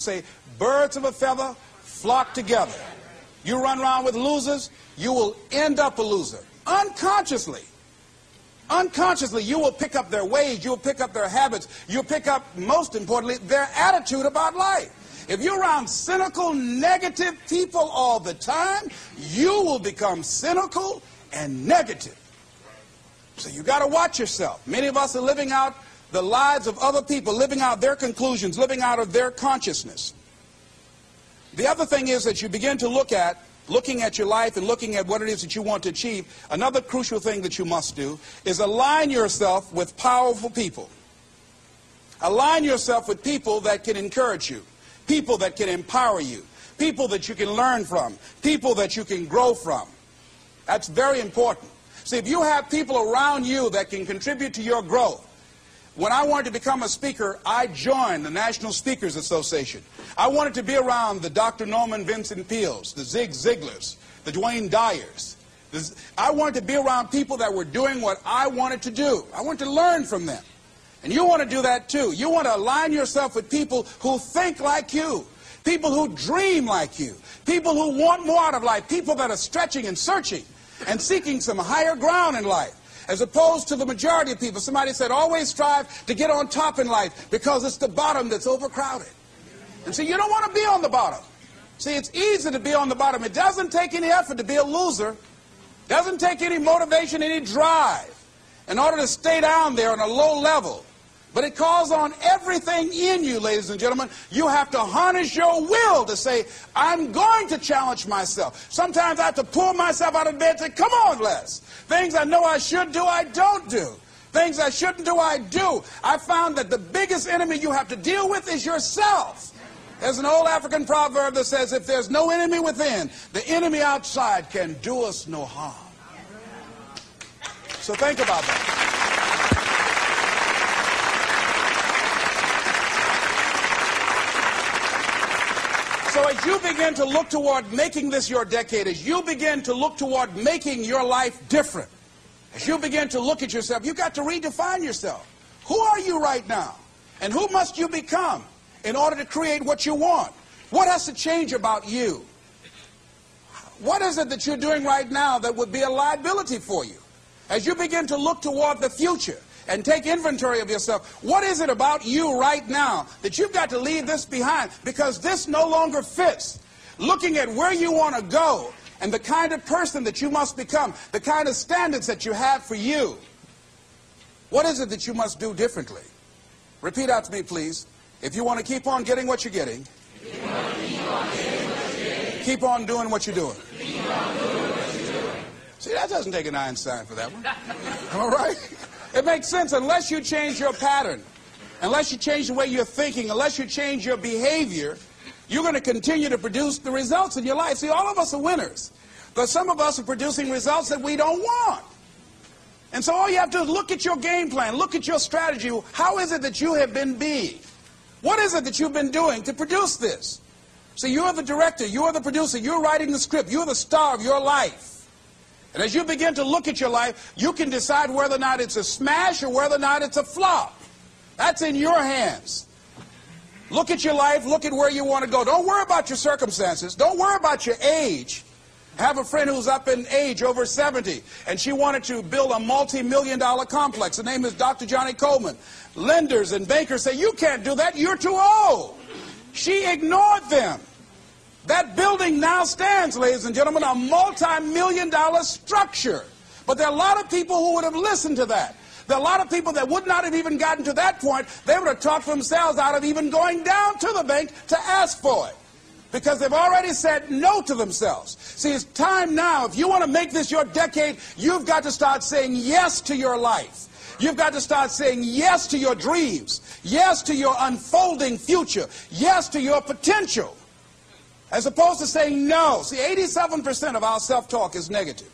say, birds of a feather flock together. You run around with losers, you will end up a loser. Unconsciously. Unconsciously, you will pick up their ways, you'll pick up their habits, you'll pick up, most importantly, their attitude about life. If you're around cynical, negative people all the time, you will become cynical and negative. So you got to watch yourself. Many of us are living out the lives of other people, living out their conclusions, living out of their consciousness. The other thing is that you begin to looking at your life and looking at what it is that you want to achieve. Another crucial thing that you must do is align yourself with powerful people. Align yourself with people that can encourage you, people that can empower you, people that you can learn from, people that you can grow from. That's very important. See, if you have people around you that can contribute to your growth. When I wanted to become a speaker, I joined the National Speakers Association. I wanted to be around the Dr. Norman Vincent Peales, the Zig Ziglars, the Dwayne Dyers. I wanted to be around people that were doing what I wanted to do. I wanted to learn from them. And you want to do that too. You want to align yourself with people who think like you, people who dream like you, people who want more out of life, people that are stretching and searching and seeking some higher ground in life. As opposed to the majority of people. Somebody said, always strive to get on top in life because it's the bottom that's overcrowded. And see, you don't want to be on the bottom. See, it's easy to be on the bottom. It doesn't take any effort to be a loser. It doesn't take any motivation, any drive in order to stay down there on a low level. But it calls on everything in you, ladies and gentlemen. You have to harness your will to say, I'm going to challenge myself. Sometimes I have to pull myself out of bed and say, come on, Les. Things I know I should do, I don't do. Things I shouldn't do, I do. I found that the biggest enemy you have to deal with is yourself. There's an old African proverb that says, if there's no enemy within, the enemy outside can do us no harm. So think about that. So as you begin to look toward making this your decade, as you begin to look toward making your life different, as you begin to look at yourself, you've got to redefine yourself. Who are you right now? And who must you become in order to create what you want? What has to change about you? What is it that you're doing right now that would be a liability for you? As you begin to look toward the future and take inventory of yourself, what is it about you right now that you've got to leave this behind because this no longer fits? Looking at where you want to go and the kind of person that you must become, the kind of standards that you have for you. What is it that you must do differently? Repeat out to me, please. If you want to keep on getting what you're getting, keep on doing what you're doing. See, that doesn't take an Einstein for that one. All right? It makes sense unless you change your pattern, unless you change the way you're thinking, unless you change your behavior, you're going to continue to produce the results in your life. See, all of us are winners, but some of us are producing results that we don't want. And so all you have to do is look at your game plan, look at your strategy. How is it that you have been being? What is it that you've been doing to produce this? See, you're the director, you're the producer, you're writing the script, you're the star of your life. And as you begin to look at your life, you can decide whether or not it's a smash or whether or not it's a flop. That's in your hands. Look at your life, look at where you want to go. Don't worry about your circumstances. Don't worry about your age. I have a friend who's up in age, over 70, and she wanted to build a multi-million-dollar complex. The name is Dr. Johnny Coleman. Lenders and bankers say, you can't do that, you're too old. She ignored them. That building now stands, ladies and gentlemen, a multi-million-dollar structure. But there are a lot of people who would have listened to that. There are a lot of people that would not have even gotten to that point. They would have talked themselves out of even going down to the bank to ask for it, because they've already said no to themselves. See, it's time now. If you want to make this your decade, you've got to start saying yes to your life. You've got to start saying yes to your dreams, yes to your unfolding future, yes to your potential, as opposed to saying no. See, 87% of our self-talk is negative.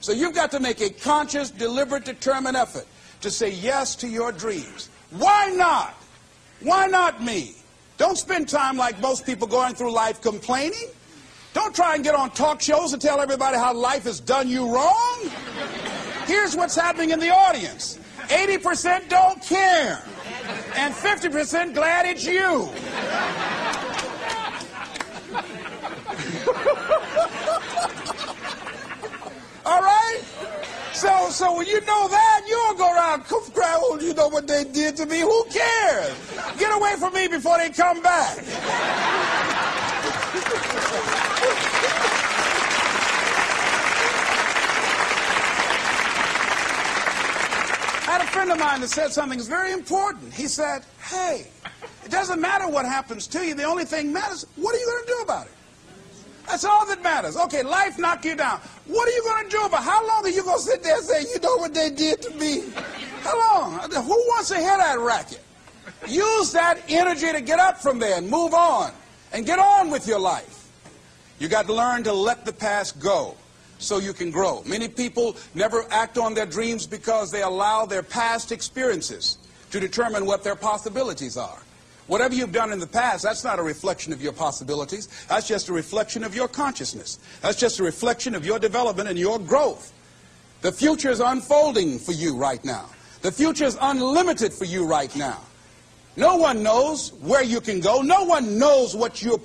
So you've got to make a conscious, deliberate, determined effort to say yes to your dreams. Why not? Why not me? Don't spend time like most people going through life complaining. Don't try and get on talk shows and tell everybody how life has done you wrong. Here's what's happening in the audience. 80% don't care. And 50% glad it's you. Well, you know what they did to me? Who cares? Get away from me before they come back. I had a friend of mine that said something that's very important. He said, hey, it doesn't matter what happens to you. The only thing matters, what are you going to do about it? That's all that matters. Okay, life knocked you down. What are you going to do about it? How long are you going to sit there and say, you know what they did to me? How long? Who wants to hear that racket? Use that energy to get up from there and move on and get on with your life. You got to learn to let the past go so you can grow. Many people never act on their dreams because they allow their past experiences to determine what their possibilities are. Whatever you've done in the past, that's not a reflection of your possibilities. That's just a reflection of your consciousness. That's just a reflection of your development and your growth. The future is unfolding for you right now. The future is unlimited for you right now. No one knows where you can go. No one knows what you're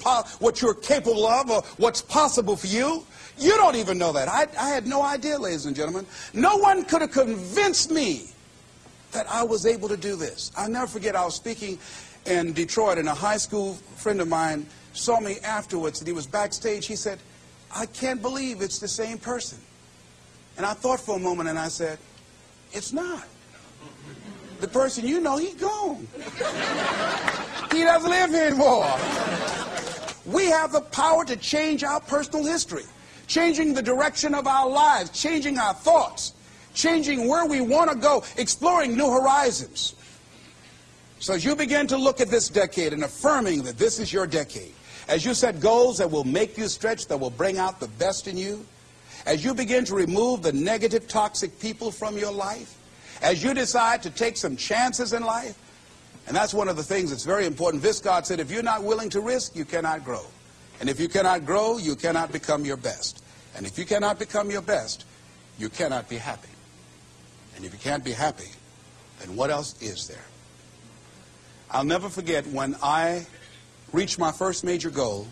capable of or what's possible for you. You don't even know that. I had no idea, ladies and gentlemen. No one could have convinced me that I was able to do this. I'll never forget, I was speaking in Detroit, and a high school friend of mine saw me afterwards, and he was backstage. He said, I can't believe it's the same person. And I thought for a moment, and I said, it's not. The person you know, he's gone. He doesn't live here anymore. We have the power to change our personal history, changing the direction of our lives, changing our thoughts, changing where we want to go, exploring new horizons. So as you begin to look at this decade and affirming that this is your decade, as you set goals that will make you stretch, that will bring out the best in you, as you begin to remove the negative, toxic people from your life, as you decide to take some chances in life, and that's one of the things that's very important. Viscott said, if you're not willing to risk, you cannot grow. And if you cannot grow, you cannot become your best. And if you cannot become your best, you cannot be happy. And if you can't be happy, then what else is there? I'll never forget when I reached my first major goal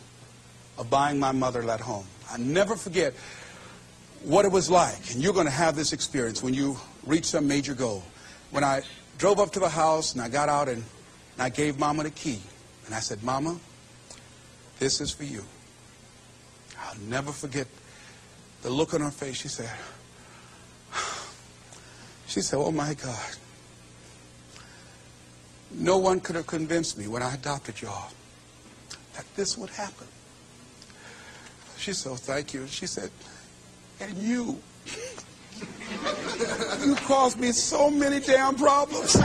of buying my mother that home. I'll never forget what it was like. And you're going to have this experience when you reach some major goal. When I drove up to the house and I got out and I gave Mama the key. And I said, Mama, this is for you. I'll never forget the look on her face. She said, oh my God. No one could have convinced me when I adopted y'all that this would happen. She said, oh, thank you. She said, and you caused me so many damn problems.